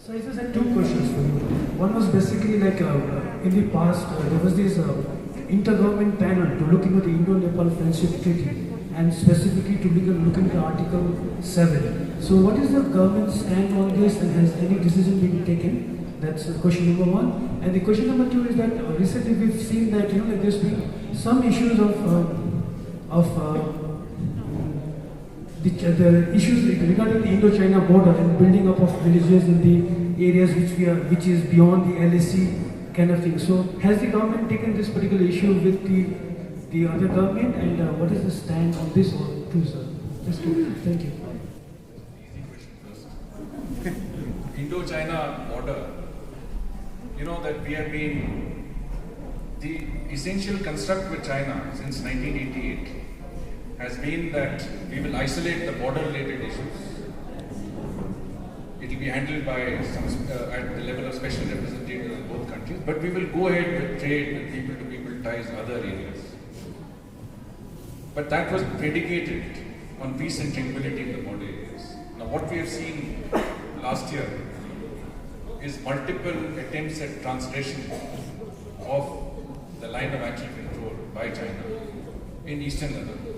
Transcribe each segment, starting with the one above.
So I just had two questions for you. One was basically like in the past there was this intergovernment panel to look into the Indo-Nepal Friendship Treaty and specifically to look into Article 7. So what is the government's stand on this and has any decision been taken? That's question number one. And the question number two is that recently we've seen that like there's been some issues the issues regarding the Indo-China border and building up of villages in the areas which is beyond the LAC kind of thing. So has the government taken this particular issue with the other government, and what is the stand on this one too, sir? Just thank you. Easy question first. Indo-China border. You know that we have been the essential construct with China since 1988 has been that we will isolate the border-related issues. It will be handled by some at the level of special representatives in both countries, but we will go ahead with trade, with people-to-people ties, other areas. But that was predicated on peace and tranquility in the border areas. Now, what we have seen last year is multiple attempts at transgression of the line of actual control by China in eastern Ladakh.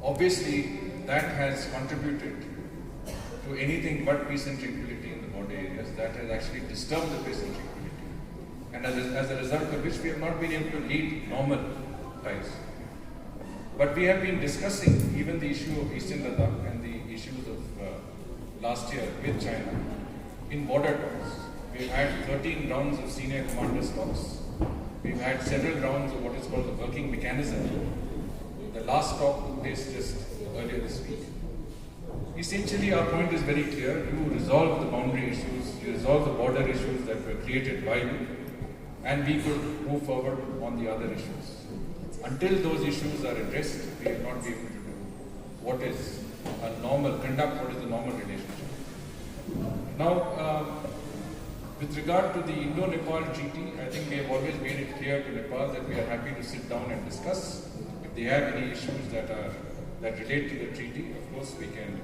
Obviously, that has contributed to anything but peace and tranquility in the border areas. That has actually disturbed the peace and tranquility. And as a result of which, we have not been able to lead normal ties. But we have been discussing even the issue of eastern Ladakh and the issues of last year with China in border talks. We've had 13 rounds of senior commanders talks. We've had several rounds of what is called the working mechanism. The last talk took place just earlier this week. Essentially, our point is very clear. You resolve the boundary issues, you resolve the border issues that were created by you, and we could move forward on the other issues. Until those issues are addressed, we will not be able to do what is a normal, conduct what is a normal relationship. Now, with regard to the Indo-Nepal treaty, I think we have always made it clear to Nepal that we are happy to sit down and discuss. If they have any issues that relate to the treaty, of course we can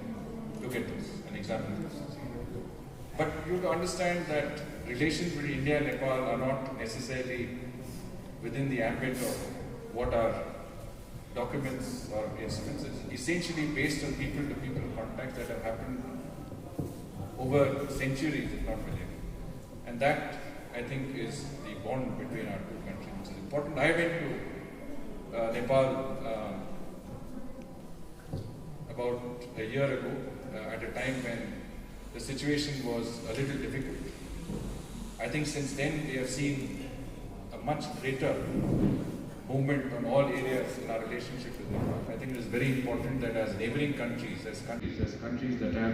look at those and examine those. But you have to understand that relations between India and Nepal are not necessarily within the ambit of what are documents or instruments. It's essentially based on people-to-people contacts that have happened over centuries, if not millennia. And that, I think, is the bond between our two countries, which is important. I went to Nepal about a year ago, at a time when the situation was a little difficult. I think since then we have seen a much greater movement on all areas in our relationship with Nepal. I think it is very important that as neighboring countries, as countries that have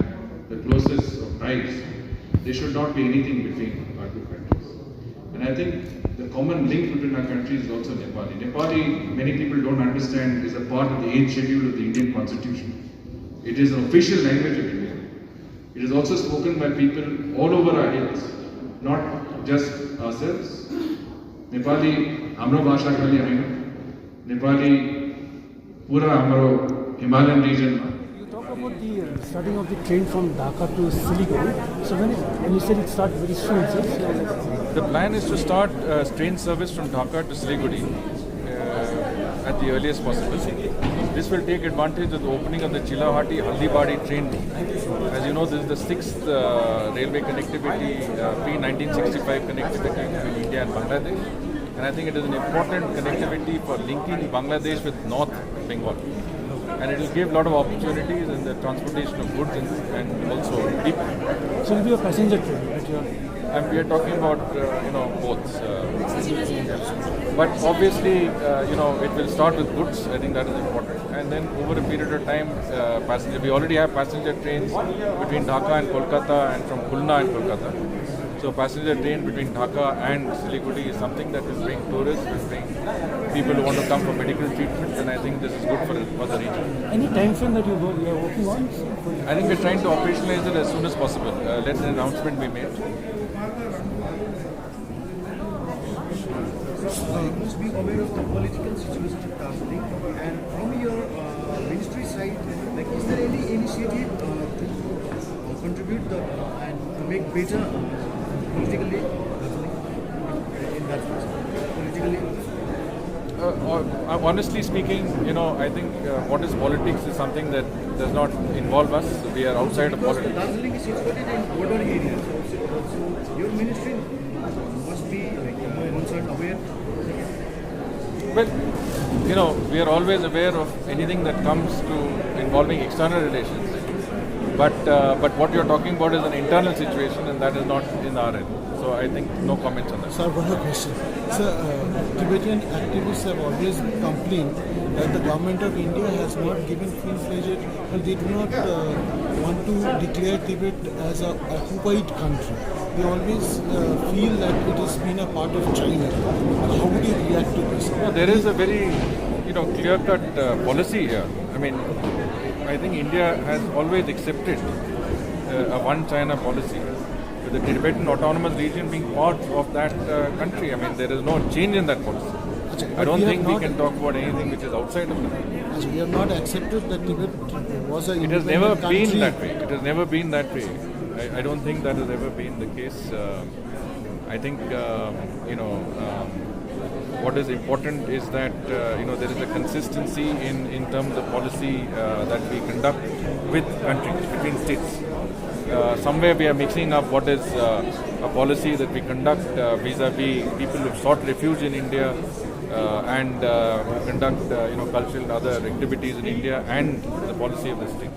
the closest of ties, there should not be anything between our two countries. And I think the common link between our countries is also Nepali. Nepali, many people don't understand, is a part of the 8th schedule of the Indian Constitution. It is an official language of India. It is also spoken by people all over our hills, not just ourselves. Nepali, hamro bhasha khali haina. Nepali, pura hamro Himalayan region. You talk about the starting of the train from Dhaka to Siliguri. So when you said it starts very soon, sir? The plan is to start train service from Dhaka to Siliguri at the earliest possible. This will take advantage of the opening of the Chilahati-Haldibadi train route. As you know, this is the 6th railway connectivity, pre-1965 connectivity between India and Bangladesh. And I think it is an important connectivity for linking Bangladesh with North Bengal. And it will give a lot of opportunities in the transportation of goods and also people. So it will be a passenger train, right? And we are talking about, both. But obviously, it will start with goods. I think that is important. And then over a period of time, passenger. We already have passenger trains between Dhaka and Kolkata and from Khulna and Kolkata. So passenger train between Dhaka and Siliguri is something that will bring tourists, will bring people who want to come for medical treatment, and I think this is good for the region. Any time frame that you are working on? I think we're trying to operationalize it as soon as possible. Let an announcement be made. Must be aware of the political situation in Darjeeling, and from your ministry side, like, is there any initiative to contribute and to make better politically in that sense? Politically? Honestly speaking, I think what is politics is something that does not involve us. We are outside of Because politics. Darjeeling is situated in border areas. So your ministry must be concerned, aware. Well, we are always aware of anything that comes to involving external relations. But what you're talking about is an internal situation, and that is not in our end. So I think no comments on that. Sir, one more question. Sir, Tibetan activists have always complained that the government of India has not given full-fledged, or they do not want to declare Tibet as an occupied country. They always feel that it has been a part of China. How would you react to this? No, there is a very clear-cut policy here. I mean, I think India has always accepted a one China policy, with the Tibetan Autonomous Region being part of that country. I mean, there is no change in that policy. I don't think we can talk about anything which is outside of that. We have not accepted that Tibet was a It has never independent been country. that way. It has never been that way. I don't think that has ever been the case. I think, what is important is that, there is a consistency in terms of policy that we conduct with countries, between states. Somewhere we are mixing up what is a policy that we conduct vis-a-vis people who have sought refuge in India and conduct, cultural and other activities in India, and the policy of the state.